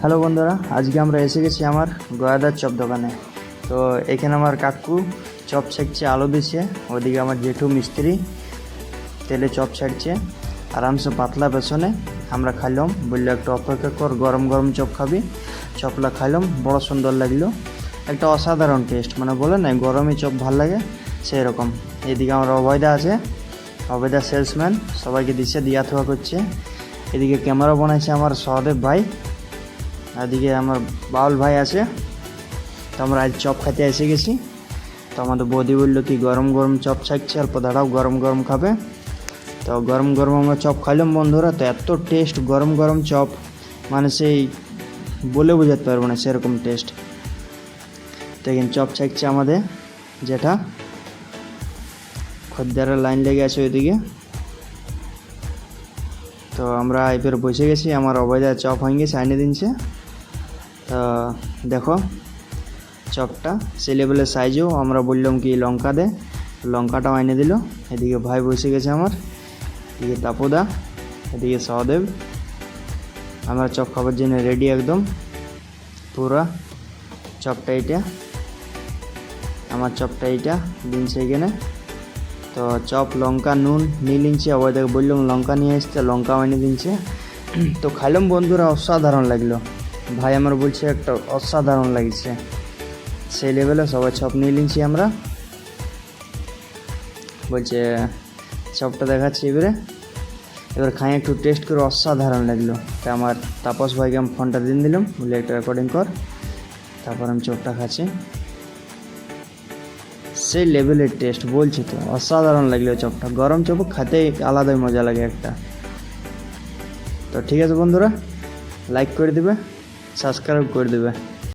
Hello বন্ধুরা, আজকে আমরা এসে গেছি আমার গয়াদার চপ দোকানে। তো এখানে আমার কাকু চপ ছেঁকছে, আলু দিচ্ছে। ওদিকে আমার জেঠু মিস্ত্রি তেলে চপ ছাড়ছে আরামসে পাতলা বেসনে। আমরা খাইলাম, বললো একটু অপেক্ষা কর, গরম গরম চপ খাবি। চপলা খাইলাম, বড় সুন্দর লাগলো। একটা অসাধারণ টেস্ট, মানে বলে না গরমে চপ ভাল লাগে সেই রকম। এদিকে আমার অভয়দা আছে, অভয়দা সেলসম্যান, সবাইকে দিচ্ছে, দিয়া থোয়া করছে। এদিকে ক্যামেরা বানাইছে আমার সহদেব ভাই, এদিকে আমার বাউল ভাই আছে। তো আমরা আজ চপ খাইতে এসে গেছি। তো আমাদের বৌদি বললো কি গরম গরম চপ ছাকছে, অল্প দাঁড়াও, গরম গরম খাবে। তো গরম গরম আমরা চপ খাইলাম বন্ধুরা। তো এত টেস্ট গরম গরম চপ, মানে সেই বলে বোঝাতে পারবো না সেরকম টেস্ট। তো এখানে চপ ছাকছে আমাদের যেটা, খদ্দারের লাইন লেগে আছে ওইদিকে। তো আমরা এবার বসে গেছি, আমার অবৈধা চপ হয়ে গেছে, আইনে দিনছে। তো দেখো চপটা সেই লেভেলের সাইজও। আমরা বললাম কি লঙ্কা দে, লঙ্কাটাও এনে দিল। এদিকে ভাই বসে গেছে আমার, এদিকে তাপদা, এদিকে সহদেব। আমরা চপ খাবার জন্য রেডি একদম পুরা। চপটা এইটা, আমার চপটা এইটা দিনছে এখানে। তো চপ লঙ্কা নুন নিয়ে নিচ্ছে, অবৈধাকে বললাম লঙ্কা নিয়ে আসতে, লঙ্কাও এনে দিনছে। তো খাইলাম বন্ধুরা, অসাধারণ লাগলো। ভাই আমার বলছে একটা অসাধারণ লাগছে সেই লেভেলে। সবাই চপ নিয়ে নিচ্ছি আমরা, বলছে চপটা দেখাচ্ছি এবার খাই একটু টেস্ট করে, অসাধারণ লাগলো। তাই আমার তাপস ভাইকে আমি ফোনটা দিন দিলাম, বলে একটা রেকর্ডিং কর। তারপর আমি চপটা খাচ্ছি, সেই লেভেলের টেস্ট বলছি তো, অসাধারণ লাগলো চপটা। গরম চপ খেতে আলাদাই মজা লাগে একটা। তো ঠিক আছে বন্ধুরা, লাইক করে দেবে, সাবস্ক্রাইব করে দেবে।